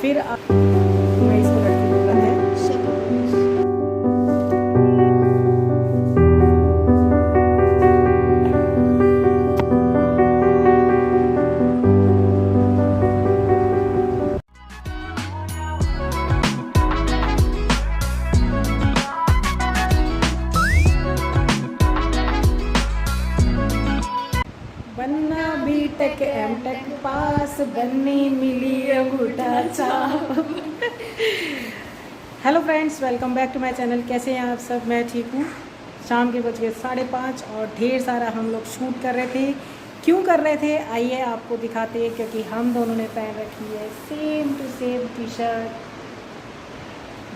फिर मैं इसको लड़की को है बनना बीटेक एमटेक पास, बनने मिली अंगूठा छाप। Hello friends, welcome back to my channel. कैसे हैं आप सब? मैं ठीक हूँ। शाम के बज गए 5:30 और ढेर सारा हम लोग शूट कर रहे थे। क्यों कर रहे थे आइए आपको दिखाते हैं, क्योंकि हम दोनों ने पहन रखी है same to same T shirt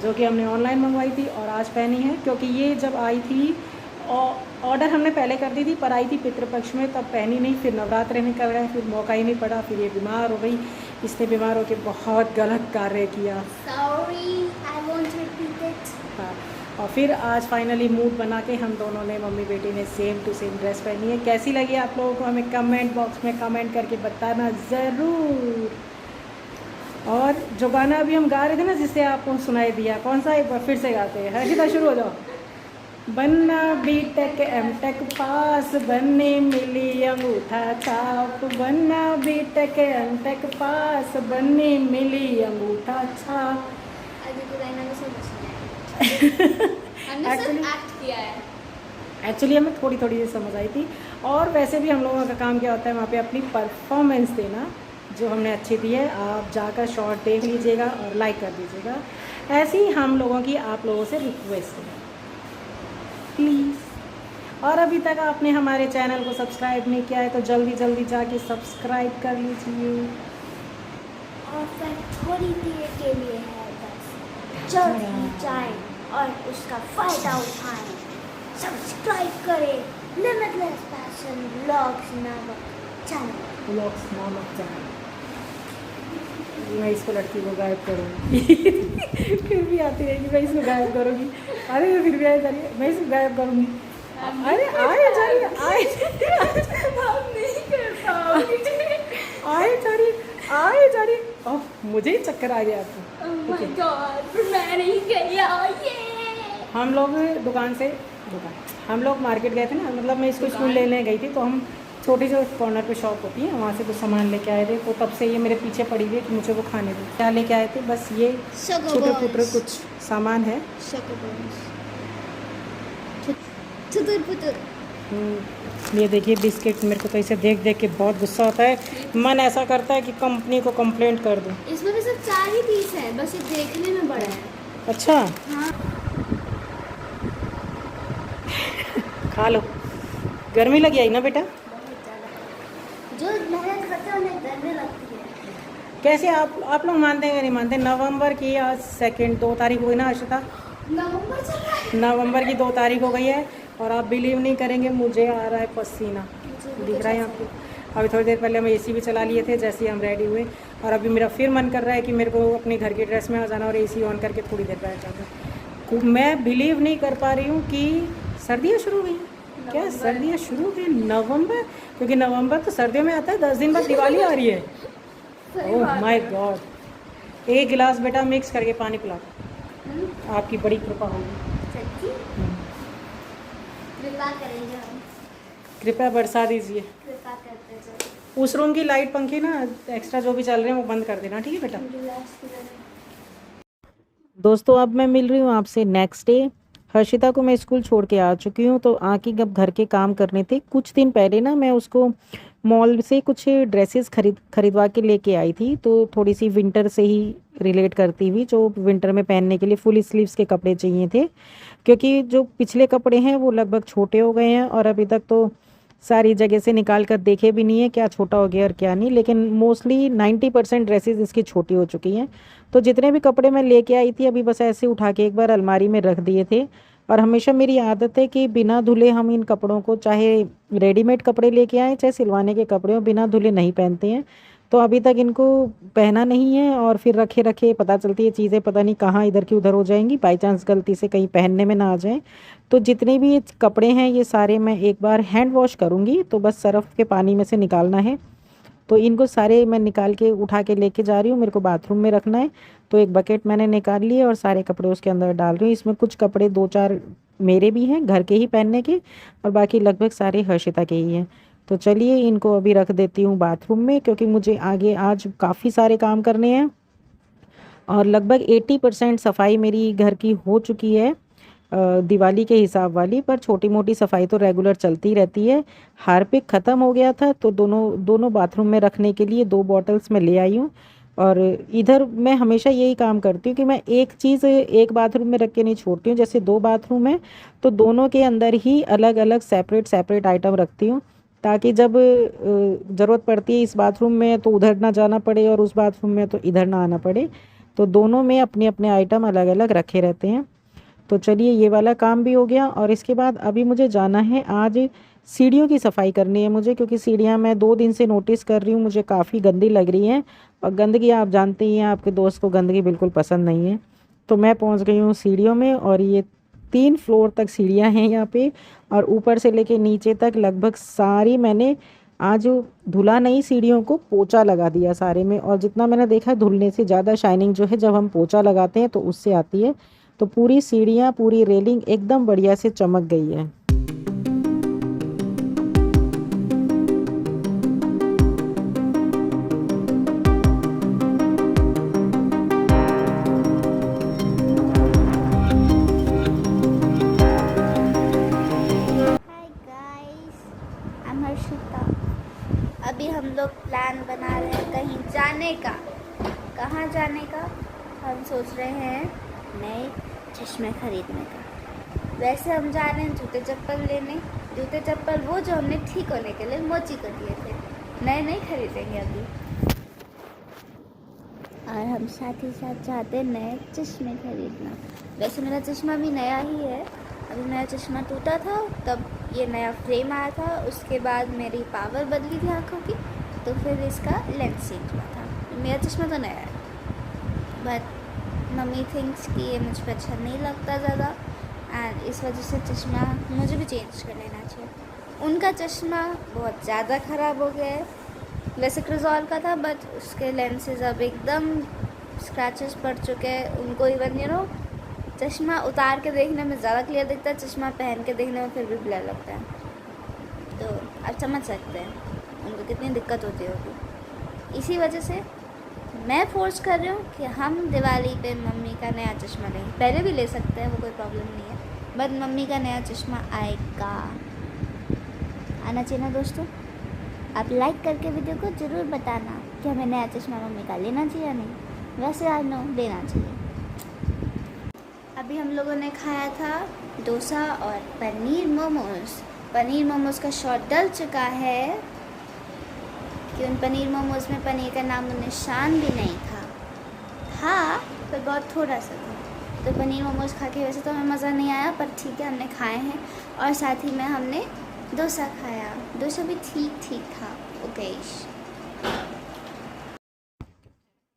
जो कि हमने ऑनलाइन मंगवाई थी और आज पहनी है। क्योंकि ये जब आई थी ऑर्डर हमने पहले कर दी थी, पर आई थी पितृपक्ष में, तब पहनी नहीं। फिर नवरात्रे निकल गए, फिर मौका ही नहीं पड़ा। फिर ये बीमार हो गई। इसने बीमार होकर बहुत गलत कार्य किया। Sorry, I won't repeat it. हाँ, और फिर आज फाइनली मूड बना के हम दोनों ने, मम्मी बेटी ने सेम टू सेम ड्रेस पहनी है। कैसी लगी आप लोगों को हमें कमेंट बॉक्स में कमेंट करके बताना ज़रूर। और जो गाना अभी हम गा रहे थे ना, जिससे आपको सुनाई दिया, कौन सा, एक बार फिर से गाते हैं। हर्षिता शुरू हो जाओ। बनना बीटेक एमटेक पास, बनने मिली अंगूठा छाप। बनना बीटेक एमटेक पास, बनने मिली अंगूठा छाप। अभी तो लाइन में समझ नहीं आया। हमने सिर्फ एक्ट किया है। एक्चुअली हमें थोड़ी थोड़ी समझ आई थी। और वैसे भी हम लोगों का काम क्या होता है, वहाँ पे अपनी परफॉर्मेंस देना, जो हमने अच्छी दी है। आप जाकर शॉर्ट देख लीजिएगा और लाइक कर दीजिएगा। ऐसी ही हम लोगों की आप लोगों से रिक्वेस्ट है, प्लीज़। और अभी तक आपने हमारे चैनल को सब्सक्राइब नहीं किया है तो जल्दी जल्दी जाके सब्सक्राइब कर लीजिए। और फिर थोड़ी देर के लिए है बस, जल्दी जाएं और उसका फायदा उठाएं। सब्सक्राइब करें लिमिटलेस पैशन व्लॉग्स नामक चैनल। मैं इसको लड़की को गायब करूँगी। फिर भी आती रहेगी, मैं इसको गायब करूँगी। अरे फिर भी आए जा रही है, मैं इसको गायब करूँगी। अरे आए जा रही है, आए आए जा रही है। ओह, मुझे ही चक्कर आ गया आपको। Oh my God, मैं नहीं गई। हम लोग हम लोग मार्केट गए थे ना, मतलब मैं इसको स्कूल लेने गई थी, तो हम छोटी जो कॉर्नर पे शॉप होती है वहाँ से कुछ सामान लेके आए थे। तो तब से ये मेरे पीछे पड़ी हुई है कि मुझे वो खाने दे। क्या लेके आए थे? बस ये छोटे पुत्र कुछ सामान है। ये देखिए बिस्किट। मेरे को तो इसे देख देख के बहुत गुस्सा आता है। मन ऐसा करता है कि कंपनी को कंप्लेंट कर दूँ। इसमें भी सिर्फ 4 ही पीस है, बस ये देखने में बड़ा है। अच्छा, हाँ। खा लो। गर्मी लगी आई ना बेटा? जो मेहनत करते हैं उन्हें गर्मी लगती है। कैसे आप लोग मानते हैं या नहीं मानते? नवंबर की आज 2 तारीख हो गई ना अर्षिता? नवंबर चल रहा है। नवंबर की 2 तारीख हो गई है और आप बिलीव नहीं करेंगे, मुझे आ रहा है पसीना। दिख रहा है आपको? अभी थोड़ी देर पहले हम एसी भी चला लिए थे जैसे ही हम रेडी हुए, और अभी मेरा फिर मन कर रहा है कि मेरे को अपने घर की ड्रेस में आ जाना और एसी ऑन करके थोड़ी देर बैठ जाना। मैं बिलीव नहीं कर पा रही हूँ कि सर्दियाँ शुरू हुई। क्या सर्दियाँ शुरू हो गई? नवंबर, क्योंकि नवंबर तो सर्दियों में आता है। 10 दिन बाद दिवाली आ रही है। Oh my God. एक गिलास बेटा मिक्स करके पानी पिला दो, आपकी बड़ी कृपा होगी। सच्ची कृपा करेंगे हम। कृपया बरसा दीजिए। कृपा करते जाओ। उस रूम की लाइट पंखे ना एक्स्ट्रा जो भी चल रहे हैं वो बंद कर देना, ठीक है बेटा? दोस्तों, अब मैं मिल रही हूँ आपसे नेक्स्ट डे। हर्षिता को मैं स्कूल छोड़ के आ चुकी हूँ, तो आके जब घर के काम करने थे कुछ दिन पहले ना, मैं उसको मॉल से कुछ ड्रेसेस खरीदवा के लेके आई थी। तो थोड़ी सी विंटर से ही रिलेट करती हुई, जो विंटर में पहनने के लिए फुल स्लीव्स के कपड़े चाहिए थे, क्योंकि जो पिछले कपड़े हैं वो लगभग छोटे हो गए हैं और अभी तक तो सारी जगह से निकाल कर देखे भी नहीं है क्या छोटा हो गया और क्या नहीं। लेकिन मोस्टली 90% ड्रेसेस इसकी छोटी हो चुकी हैं। तो जितने भी कपड़े मैं लेके आई थी अभी बस ऐसे उठा के एक बार अलमारी में रख दिए थे। और हमेशा मेरी आदत है कि बिना धुले हम इन कपड़ों को, चाहे रेडीमेड कपड़े लेके आएँ चाहे सिलवाने के कपड़े हो, बिना धुले नहीं पहनते हैं। तो अभी तक इनको पहना नहीं है और फिर रखे रखे पता चलती है चीज़ें पता नहीं कहाँ इधर की उधर हो जाएंगी, बाई चांस गलती से कहीं पहनने में ना आ जाए। तो जितने भी कपड़े हैं ये सारे मैं एक बार हैंड वॉश करूँगी। तो बस सर्फ़ के पानी में से निकालना है तो इनको सारे मैं निकाल के उठा के लेके जा रही हूँ, मेरे को बाथरूम में रखना है। तो एक बकेट मैंने निकाल लिया और सारे कपड़े उसके अंदर डाल रही हूँ। इसमें कुछ कपड़े 2-4 मेरे भी हैं घर के ही पहनने के, और बाकी लगभग सारे हर्षिता के ही हैं। तो चलिए इनको अभी रख देती हूँ बाथरूम में, क्योंकि मुझे आगे आज काफ़ी सारे काम करने हैं और लगभग 80% सफाई मेरी घर की हो चुकी है दिवाली के हिसाब वाली। पर छोटी मोटी सफाई तो रेगुलर चलती रहती है। हार्पिक ख़त्म हो गया था, तो दोनों दोनों बाथरूम में रखने के लिए 2 बॉटल्स मैं ले आई हूँ। और इधर मैं हमेशा यही काम करती हूँ कि मैं एक चीज़ एक बाथरूम में रख के नहीं छोड़ती हूँ। जैसे 2 बाथरूम है तो दोनों के अंदर ही अलग अलग सेपरेट सेपरेट आइटम रखती हूँ, ताकि जब ज़रूरत पड़ती है इस बाथरूम में तो उधर ना जाना पड़े और उस बाथरूम में तो इधर ना आना पड़े। तो दोनों में अपने अपने आइटम अलग अलग रखे रहते हैं। तो चलिए ये वाला काम भी हो गया, और इसके बाद अभी मुझे जाना है, आज सीढ़ियों की सफाई करनी है मुझे, क्योंकि सीढ़ियाँ मैं 2 दिन से नोटिस कर रही हूँ मुझे काफ़ी गंदी लग रही हैं। और गंदगी आप जानते ही हैं, आपके दोस्त को गंदगी बिल्कुल पसंद नहीं है। तो मैं पहुँच गई हूँ सीढ़ियों में, और ये 3 फ्लोर तक सीढ़ियाँ हैं यहाँ पे, और ऊपर से लेके नीचे तक लगभग सारी मैंने आज धुला नहीं, सीढ़ियों को पोंछा लगा दिया सारे में। और जितना मैंने देखा धुलने से ज़्यादा शाइनिंग जो है जब हम पोंछा लगाते हैं तो उससे आती है। तो पूरी सीढ़ियाँ पूरी रेलिंग एकदम बढ़िया से चमक गई है। Hi guys, I am Harshita. अभी हम लोग प्लान बना रहे हैं कहीं जाने का। कहाँ जाने का? हम सोच रहे हैं नए चश्मे खरीदने का। वैसे हम जा रहे हैं जूते चप्पल लेने। जूते चप्पल वो जो हमने ठीक होने के लिए मोची को दिए थे, नए नहीं खरीदेंगे अभी। और हम साथ ही साथ चाहते हैं नए चश्मे खरीदना। वैसे मेरा चश्मा भी नया ही है। अभी मेरा चश्मा टूटा था तब ये नया फ्रेम आया था, उसके बाद मेरी पावर बदली थी आँखों की, तो फिर इसका लेंस चेंज हुआ था। मेरा चश्मा तो नया है, बट मम्मी थिंक्स कि ये मुझ पर अच्छा नहीं लगता ज़्यादा, एंड इस वजह से चश्मा मुझे भी चेंज कर लेना चाहिए। उनका चश्मा बहुत ज़्यादा ख़राब हो गया है। वैसे क्रिजॉल का था, बट उसके लेंसेज अब एकदम स्क्रैचेस पड़ चुके हैं उनको। इवन चश्मा उतार के देखने में ज़्यादा क्लियर दिखता है, चश्मा पहन के देखने में फिर भी ब्लर लगता है। तो आप समझ सकते हैं उनको कितनी दिक्कत होती होगी। इसी वजह से मैं फोर्स कर रही हूँ कि हम दिवाली पे मम्मी का नया चश्मा लेंगे। पहले भी ले सकते हैं, वो कोई प्रॉब्लम नहीं है, बट मम्मी का नया चश्मा आएगा। आना चाहिए ना दोस्तों। आप लाइक करके वीडियो को ज़रूर बताना कि हमें नया चश्मा मम्मी का लेना चाहिए या नहीं। वैसे आज नो लेना चाहिए। अभी हम लोगों ने खाया था डोसा और पनीर मोमोज। पनीर मोमोज का शॉट डल चुका है कि उन पनीर मोमोज में पनीर का नामो निशान भी नहीं था, पर बहुत थोड़ा सा था। तो पनीर मोमोज खा के वैसे तो हमें मज़ा नहीं आया, पर ठीक है हमने खाए हैं। और साथ ही में हमने डोसा खाया। डोसा भी ठीक ठीक था। ओके।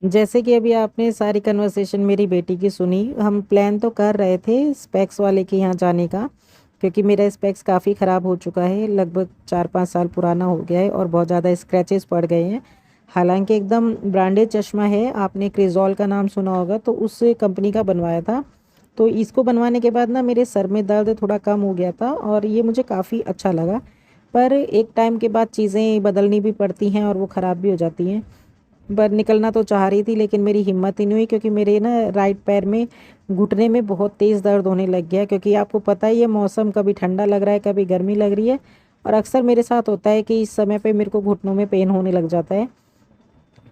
जैसे कि अभी आपने सारी कन्वर्सेशन मेरी बेटी की सुनी, हम प्लान तो कर रहे थे स्पेक्स वाले के यहाँ जाने का, क्योंकि मेरा स्पेक्स काफ़ी ख़राब हो चुका है, लगभग 4-5 साल पुराना हो गया है और बहुत ज़्यादा स्क्रैचेस पड़ गए हैं। हालांकि एकदम ब्रांडेड चश्मा है, आपने क्रिजॉल का नाम सुना होगा, तो उस कंपनी का बनवाया था। तो इसको बनवाने के बाद ना मेरे सर में दर्द थोड़ा कम हो गया था और ये मुझे काफ़ी अच्छा लगा। पर एक टाइम के बाद चीज़ें बदलनी भी पड़ती हैं और वो ख़राब भी हो जाती हैं। पर निकलना तो चाह रही थी, लेकिन मेरी हिम्मत ही नहीं हुई, क्योंकि मेरे ना राइट पैर में घुटने में बहुत तेज़ दर्द होने लग गया। क्योंकि आपको पता ही है मौसम कभी ठंडा लग रहा है कभी गर्मी लग रही है, और अक्सर मेरे साथ होता है कि इस समय पे मेरे को घुटनों में पेन होने लग जाता है।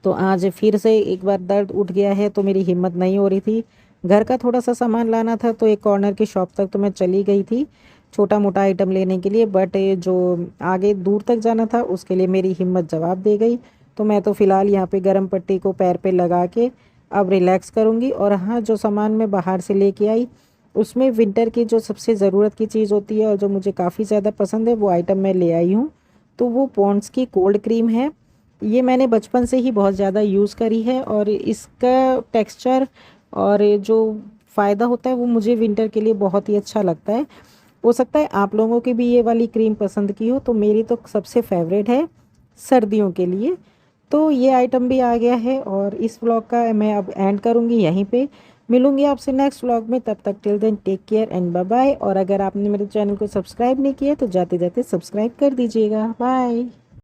तो आज फिर से एक बार दर्द उठ गया है, तो मेरी हिम्मत नहीं हो रही थी। घर का थोड़ा सा सामान लाना था, तो एक कॉर्नर की शॉप तक तो मैं चली गई थी छोटा मोटा आइटम लेने के लिए, बट जो आगे दूर तक जाना था उसके लिए मेरी हिम्मत जवाब दे गई। तो मैं तो फ़िलहाल यहाँ पे गर्म पट्टी को पैर पे लगा के अब रिलैक्स करूँगी। और हाँ, जो सामान मैं बाहर से लेके आई उसमें विंटर की जो सबसे ज़रूरत की चीज़ होती है और जो मुझे काफ़ी ज़्यादा पसंद है, वो आइटम मैं ले आई हूँ। तो वो पॉन्ड्स की कोल्ड क्रीम है। ये मैंने बचपन से ही बहुत ज़्यादा यूज़ करी है, और इसका टेक्सचर और जो फ़ायदा होता है वो मुझे विंटर के लिए बहुत ही अच्छा लगता है। हो सकता है आप लोगों की भी ये वाली क्रीम पसंद की हो, तो मेरी तो सबसे फेवरेट है सर्दियों के लिए। तो ये आइटम भी आ गया है और इस व्लॉग का मैं अब एंड करूँगी यहीं पे। मिलूंगी आपसे नेक्स्ट व्लॉग में, तब तक till then take care and bye bye. और अगर आपने मेरे चैनल को सब्सक्राइब नहीं किया तो जाते जाते सब्सक्राइब कर दीजिएगा। बाय।